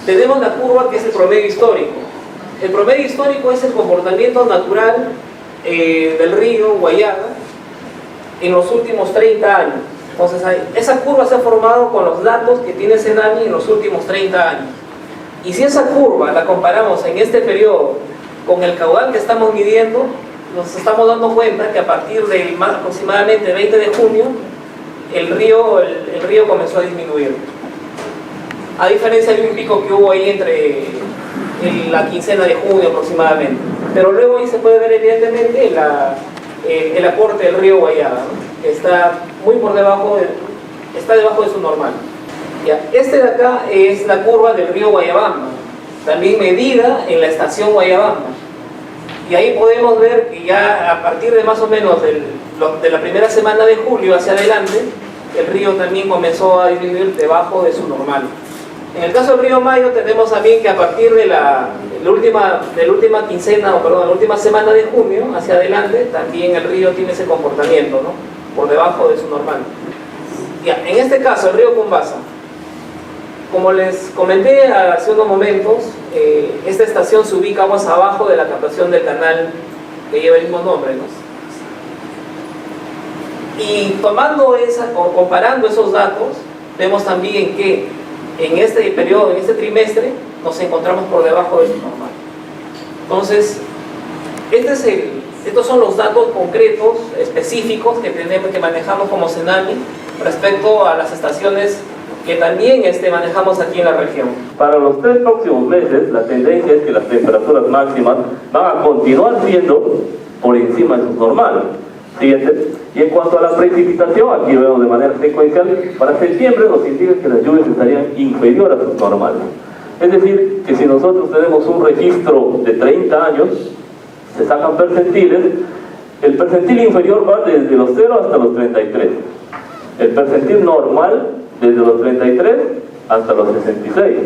tenemos la curva que es el promedio histórico. El promedio histórico es el comportamiento natural del río Guayaga en los últimos 30 años. Entonces, esa curva se ha formado con los datos que tiene Senami en los últimos 30 años. Y si esa curva la comparamos en este periodo con el caudal que estamos midiendo, nos estamos dando cuenta que a partir del aproximadamente 20 de junio, el río comenzó a disminuir. A diferencia de un pico que hubo ahí entre la quincena de junio aproximadamente. Pero luego ahí se puede ver evidentemente el aporte del río Guayaga, ¿no? Que está muy por debajo, está debajo de su normal. Ya, este de acá es la curva del río Guayabamba, también medida en la estación Guayabamba. Y ahí podemos ver que ya a partir de más o menos de la primera semana de julio hacia adelante, el río también comenzó a disminuir debajo de su normal. En el caso del río Mayo tenemos también que a partir de la última quincena, la última semana de junio hacia adelante, también el río tiene ese comportamiento, ¿no? Por debajo de su normal. Ya, en este caso, el río Cumbasa, como les comenté hace unos momentos, esta estación se ubica aguas abajo de la captación del canal que lleva el mismo nombre, ¿no? Y comparando esos datos, vemos también que en este periodo, en este nos encontramos por debajo de su normal. Entonces, estos son los datos concretos, específicos que manejamos como Senami respecto a las estaciones que también manejamos aquí en la región. Para los 3 próximos meses, la tendencia es que las temperaturas máximas van a continuar siendo por encima de sus normales. Siguiente. Y en cuanto a la precipitación, aquí vemos de manera secuencial, para septiembre nos indica que las lluvias estarían inferiores a sus normales. Es decir, que si nosotros tenemos un registro de 30 años, se sacan percentiles, el percentil inferior va desde los 0 hasta los 33. El percentil normal desde los 33 hasta los 66.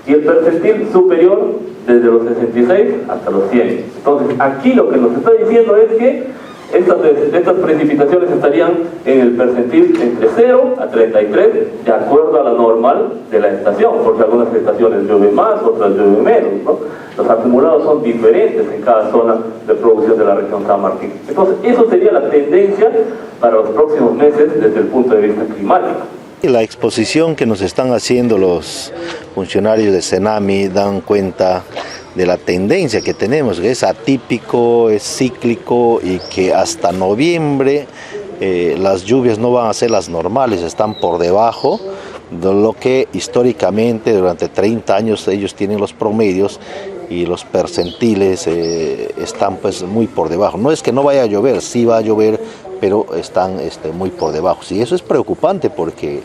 Y el percentil superior desde los 66 hasta los 100. Entonces, aquí lo que nos está diciendo es que estas precipitaciones estarían en el percentil entre 0 a 33, de acuerdo a la normal de la estación, porque algunas estaciones llueven más, otras llueven menos, ¿no? Los acumulados son diferentes en cada zona de producción de la región San Martín. Entonces, eso sería la tendencia para los próximos meses desde el punto de vista climático. La exposición que nos están haciendo los funcionarios de Senami dan cuenta de la tendencia que tenemos, que es atípico, es cíclico y que hasta noviembre las lluvias no van a ser las normales, están por debajo de lo que históricamente durante 30 años ellos tienen los promedios y los percentiles están pues muy por debajo. No es que no vaya a llover, sí va a llover, pero están muy por debajo. Y eso es preocupante porque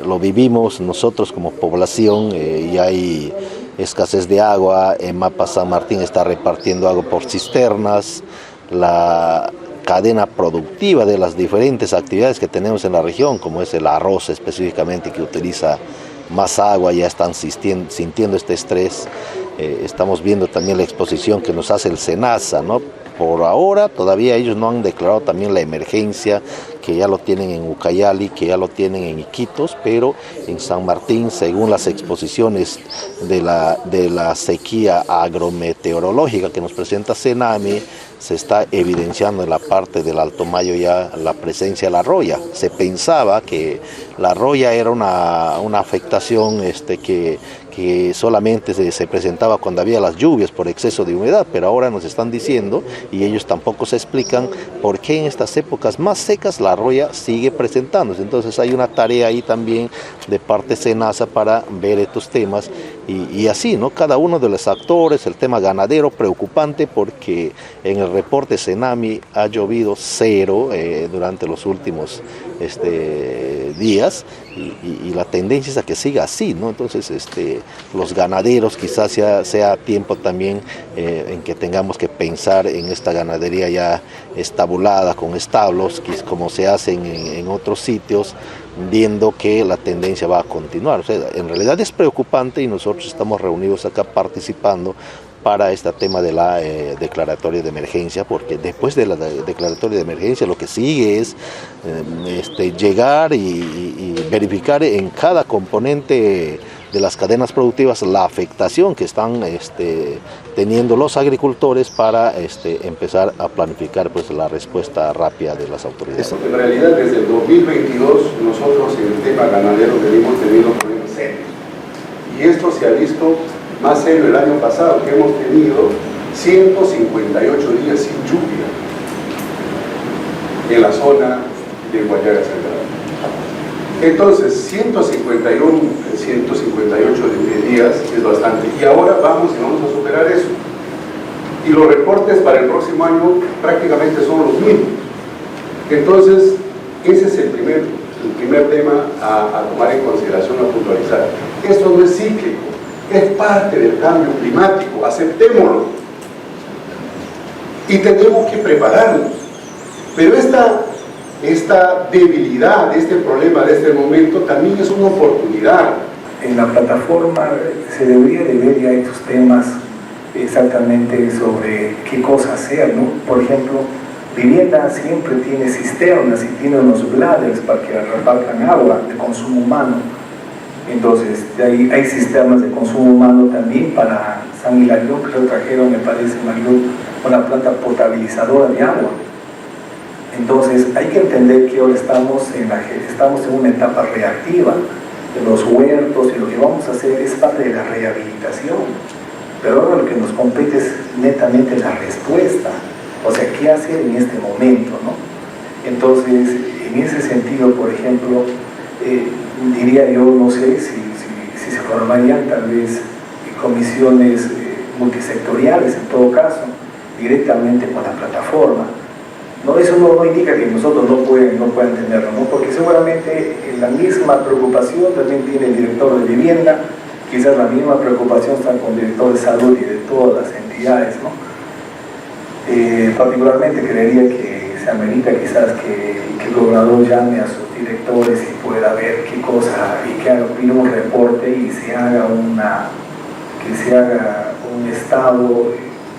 lo vivimos nosotros como población y hay escasez de agua. En Mapa San Martín está repartiendo agua por cisternas. La cadena productiva de las diferentes actividades que tenemos en la región, como es el arroz específicamente, que utiliza más agua, ya están sintiendo este estrés. Estamos viendo también la exposición que nos hace el SENASA, ¿no? Por ahora todavía ellos no han declarado también la emergencia, que ya lo tienen en Ucayali, que ya lo tienen en Iquitos, pero en San Martín, según las exposiciones de la sequía agrometeorológica que nos presenta Senami, se está evidenciando en la parte del Alto Mayo ya la presencia de la roya. Se pensaba que la roya era una afectación que solamente se presentaba cuando había las lluvias por exceso de humedad, pero ahora nos están diciendo, y ellos tampoco se explican, por qué en estas épocas más secas la roya sigue presentándose. Entonces hay una tarea ahí también de parte SENASA para ver estos temas, y así, ¿no? Cada uno de los actores, el tema ganadero, preocupante porque en el reporte Senami ha llovido 0 durante los últimos días, y la tendencia es a que siga así, ¿no? Entonces los ganaderos quizás sea tiempo también en que tengamos que pensar en esta ganadería ya estabulada con establos, que es como se hacen en otros sitios, viendo que la tendencia va a continuar. O sea, en realidad es preocupante y nosotros estamos reunidos acá participando para este tema de la declaratoria de emergencia, porque después de la declaratoria de emergencia lo que sigue es llegar y verificar en cada componente de las cadenas productivas, la afectación que están teniendo los agricultores para empezar a planificar pues, la respuesta rápida de las autoridades. En realidad, desde el 2022, nosotros en el tema ganadero venimos teniendo problemas serios. Y esto se ha visto más serio el año pasado, que hemos tenido 158 días sin lluvia en la zona de Guayaga Central. Entonces, 158 días es bastante. Y ahora vamos a superar eso. Y los reportes para el próximo año prácticamente son los mismos. Entonces, ese es el primer tema a tomar en consideración, a puntualizar. Esto no es cíclico, es parte del cambio climático, aceptémoslo. Y tenemos que prepararnos. Pero esta debilidad, este problema de este momento también es una oportunidad. En la plataforma se debería de ver ya estos temas exactamente sobre qué cosa hacer, ¿no? Por ejemplo, vivienda siempre tiene cisternas y tiene unos bladders para que repartan agua de consumo humano. Entonces, de ahí hay cisternas de consumo humano también para San Hilario, que trajeron, me parece, una planta potabilizadora de agua. Entonces, hay que entender que ahora estamos en una etapa reactiva de los huertos, y lo que vamos a hacer es parte de la rehabilitación. Pero ahora lo que nos compete es netamente la respuesta, o sea, qué hacer en este momento, ¿no? Entonces, en ese sentido, por ejemplo, diría yo, no sé si se formarían tal vez comisiones multisectoriales, en todo caso, directamente con la plataforma. No, eso no indica que nosotros no puedan tenerlo, ¿no? Porque seguramente la misma preocupación también tiene el director de vivienda, quizás la misma preocupación está con el director de salud y de todas las entidades, ¿no? Particularmente creería que se amerita quizás que el gobernador llame a sus directores y pueda ver qué cosa, y que pida un reporte y se haga un estado,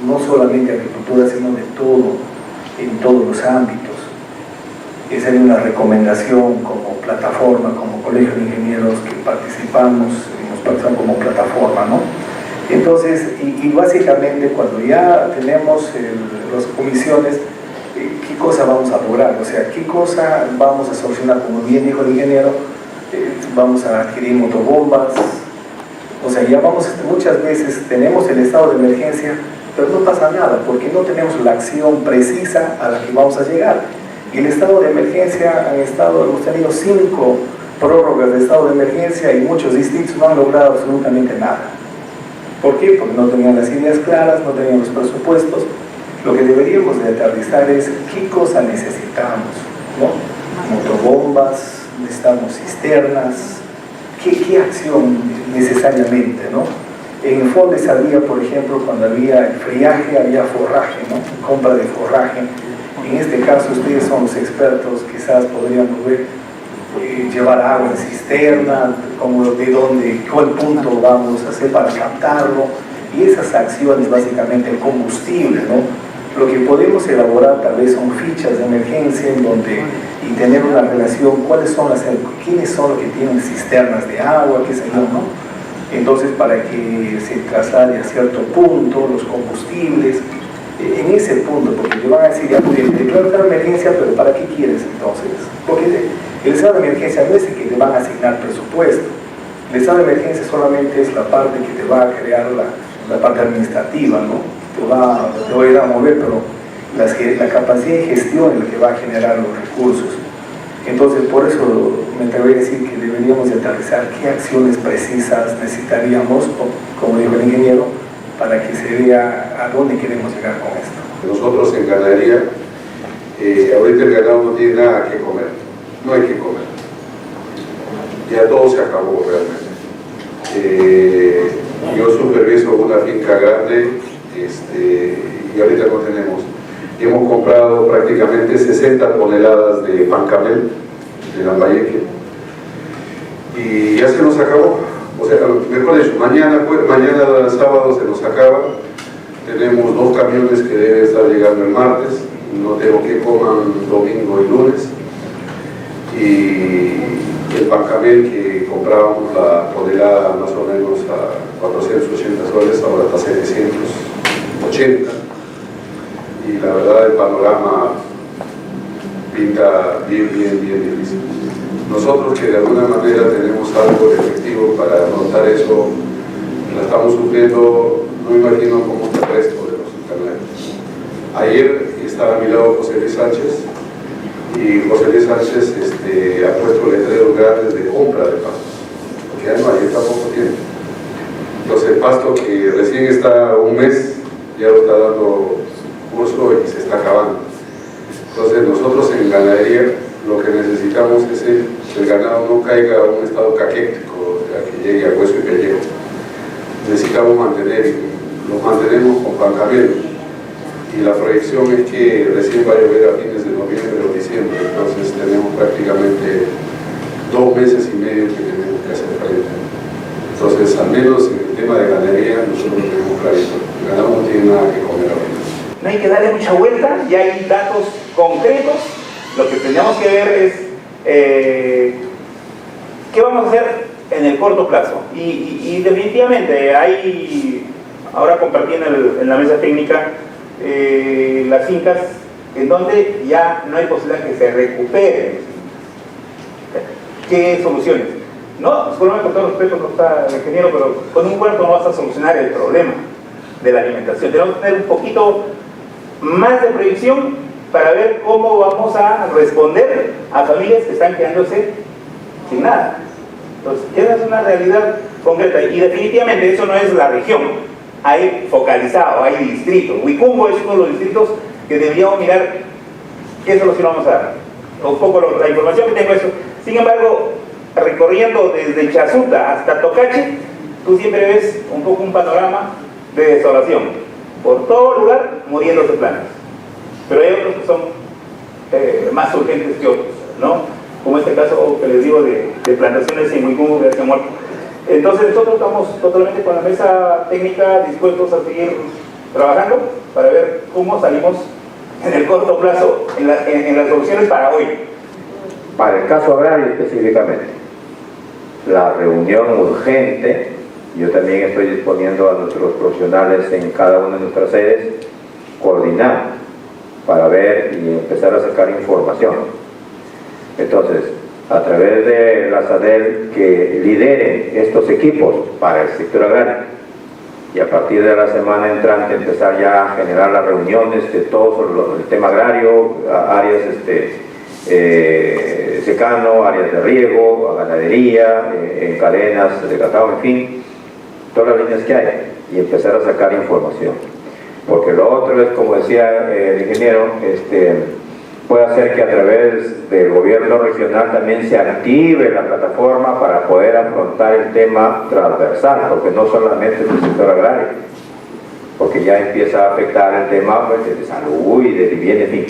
no solamente de agricultura, sino de todo, en todos los ámbitos. Esa sería una recomendación como plataforma, como colegio de ingenieros que participamos como plataforma, ¿no? Entonces, y básicamente cuando ya tenemos las comisiones, ¿qué cosa vamos a lograr? O sea, ¿qué cosa vamos a solucionar? Como bien dijo el ingeniero, vamos a adquirir motobombas. O sea, ya muchas veces tenemos el estado de emergencia, pero no pasa nada, porque no tenemos la acción precisa a la que vamos a llegar. Y el estado de emergencia, hemos tenido 5 prórrogas de estado de emergencia y muchos distritos no han logrado absolutamente nada. ¿Por qué? Porque no tenían las ideas claras, no tenían los presupuestos. Lo que deberíamos de aterrizar es qué cosa necesitamos, ¿no? Motobombas, necesitamos cisternas, qué acción necesariamente, ¿no? En el Fondo había, por ejemplo, cuando había el friaje, había forraje, ¿no? Compra de forraje. En este caso, ustedes son los expertos, quizás podrían ver, llevar agua en cisterna, cuál punto vamos a hacer para captarlo, y esas acciones, básicamente el combustible, ¿no? Lo que podemos elaborar tal vez son fichas de emergencia y tener una relación, quiénes son los que tienen cisternas de agua, qué sé yo, ¿no? Entonces, para que se traslade a cierto punto los combustibles, en ese punto, porque le van a decir, ya, declaro estado de emergencia, pero ¿para qué quieres entonces? Porque el estado de emergencia no es el que te van a asignar presupuesto. El estado de emergencia solamente es la parte que te va a crear la parte administrativa, ¿no? Te va a ir a mover, pero la capacidad de gestión es la que va a generar los recursos. Entonces, por eso me atrevo a decir que deberíamos de aterrizar qué acciones precisas necesitaríamos, como dijo el ingeniero, para que se vea a dónde queremos llegar con esto. Nosotros en ganadería, ahorita el ganado no tiene nada que comer, no hay que comer. Ya todo se acabó realmente. Yo superviso una finca grande y ahorita no tenemos. Hemos comprado prácticamente 60 toneladas de pancamel de Lambayeque y ya se nos acabó. O sea, mejor dicho, mañana sábado se nos acaba. Tenemos 2 camiones que deben estar llegando el martes. No tengo que coman domingo y lunes. Y El pancamel que comprábamos la tonelada más o menos a 480 soles, ahora está a 780. Y la verdad el panorama pinta bien difícil. Nosotros que de alguna manera tenemos algo de efectivo para afrontar eso, la estamos sufriendo, no me imagino cómo está el resto de los canales. Ayer estaba a mi lado José Luis Sánchez, y José Luis Sánchez ha puesto letreros grandes de compra de pastos, porque ya no hay tampoco tiene. Entonces el pasto que recién está un mes, ya lo está dando curso y se está acabando. Entonces nosotros en ganadería lo que necesitamos es que el ganado no caiga a un estado caquético, que llegue a hueso y pellejo. Necesitamos mantener, los mantenemos con pancamelo, y la proyección es que recién va a llover a fines de noviembre o diciembre, entonces tenemos prácticamente 2 meses y medio que tenemos que hacer frente. Entonces, al menos en el tema de ganadería, nosotros tenemos clarito, el ganado no tiene nada que comer ahorita. No hay que darle mucha vuelta, ya hay datos concretos. Lo que tenemos que ver es qué vamos a hacer en el corto plazo. Y definitivamente hay, ahora compartí en la mesa técnica las fincas en donde ya no hay posibilidad que se recuperen. ¿Qué soluciones? No, seguramente con todo respeto no está el ingeniero, pero con un huerto no vas a solucionar el problema de la alimentación. Tenemos que tener un poquito más de proyección para ver cómo vamos a responder a familias que están quedándose sin nada. Entonces, esa es una realidad concreta y definitivamente eso no es la región. Hay focalizado, hay distritos. Huicumbo es uno de los distritos que deberíamos mirar qué solución vamos a dar. Un poco la información que tengo es eso. Sin embargo, recorriendo desde Chasuta hasta Tocache, tú siempre ves un poco un panorama de desolación. Por todo lugar muriéndose plantas. Pero hay otros que son más urgentes que otros, ¿no? Como este caso que les digo de plantaciones en Huicumbo que se han muerto. Entonces nosotros estamos totalmente con la mesa técnica dispuestos a seguir trabajando para ver cómo salimos en el corto plazo en las soluciones para hoy. Para el caso agrario específicamente, la reunión urgente, yo también estoy disponiendo a nuestros profesionales en cada una de nuestras sedes, coordinar para ver y empezar a sacar información. Entonces, a través de la SADEL que lideren estos equipos para el sector agrario y a partir de la semana entrante empezar ya a generar las reuniones de todo sobre el tema agrario, áreas secano, áreas de riego, ganadería, en cadenas de cacao, en fin, todas las líneas que hay y empezar a sacar información. Porque lo otro es, como decía el ingeniero, puede hacer que a través del gobierno regional también se active la plataforma para poder afrontar el tema transversal, porque no solamente es el sector agrario, porque ya empieza a afectar el tema pues, de salud y de vivienda, en fin,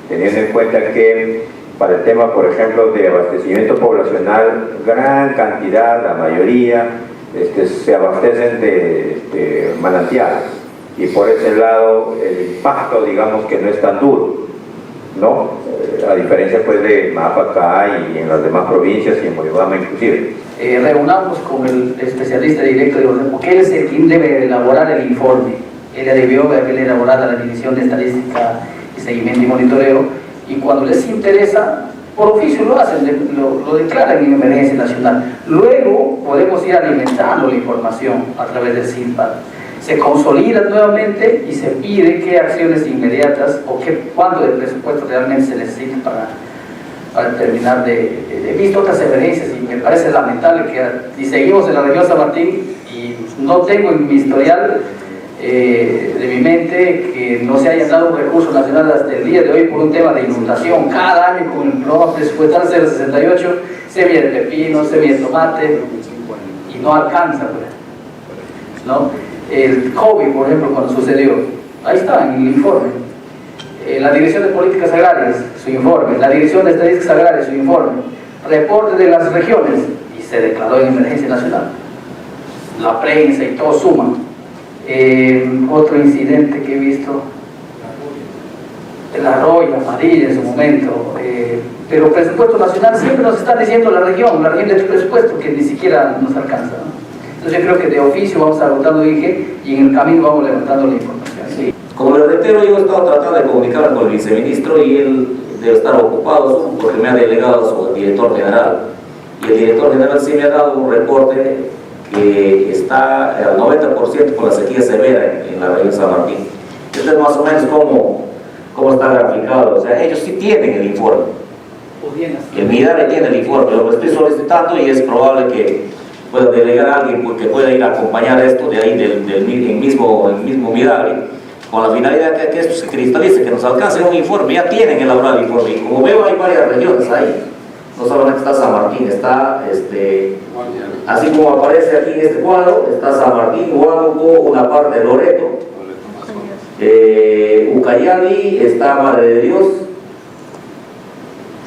teniendo en cuenta que para el tema, por ejemplo, de abastecimiento poblacional, gran cantidad, la mayoría, se abastecen de manantiales, y por ese lado el impacto, digamos que no es tan duro, ¿no? A diferencia pues de Mapacá y en las demás provincias y en Moyobamba inclusive. Reunamos con el especialista directo de orden, porque él es el quien debe elaborar el informe. Él debió haber elaborado a la División de Estadística y Seguimiento y Monitoreo, y cuando les interesa, por oficio lo hacen, lo declaran en emergencia nacional. Luego podemos ir alimentando la información a través del CINPAD. Se consolida nuevamente y se pide qué acciones inmediatas o cuánto de presupuesto realmente se necesita para terminar de visto otras emergencias. Y me parece lamentable que, y seguimos en la región San Martín, y no tengo en mi historial de mi mente que no se haya dado un recurso nacional hasta el día de hoy por un tema de inundación. Cada año con el programa presupuestal 068 se viene el pepino, se viene el tomate y no alcanza, ¿no? El COVID, por ejemplo, cuando sucedió, ahí está en el informe. La Dirección de Políticas Agrarias, su informe. La Dirección de Estadísticas Agrarias, su informe. Reporte de las regiones, y se declaró en emergencia nacional. La prensa y todo suma. Otro incidente que he visto, La Roya, Madrid en su momento, pero presupuesto nacional siempre nos está diciendo la región de presupuesto que ni siquiera nos alcanza, ¿no? Entonces yo creo que de oficio vamos agotando dije y en el camino vamos levantando la información. ¿Sí? Como le reitero, yo he estado tratando de comunicar con el viceministro y él debe estar ocupado porque me ha delegado a su director general. Y el director general sí me ha dado un reporte que está al 90% con la sequía severa en la región de San Martín. Esto es más o menos cómo está graficado. O sea, ellos sí tienen el informe. El MIDARE tiene el informe. Lo estoy solicitando y es probable que pueda delegar a alguien que pueda ir a acompañar esto de ahí del mismo MIDARE, con la finalidad de que esto se cristalice, que nos alcance un informe. Ya tienen elaborado el informe. Y como veo, hay varias regiones ahí. No solamente está San Martín, está, así como aparece aquí en este cuadro, está San Martín, Huánuco, una parte de Loreto, Ucayali, está Madre de Dios.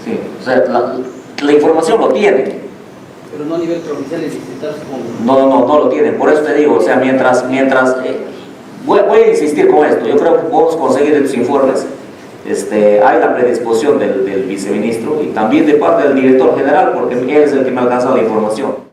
Sí, o sea, la información lo tienen. Pero no a nivel provincial y distrital. No lo tienen, por eso te digo, o sea, mientras voy a insistir con esto, yo creo que podemos conseguir estos informes. Hay la predisposición del viceministro y también de parte del director general, porque él es el que me ha alcanzado la información.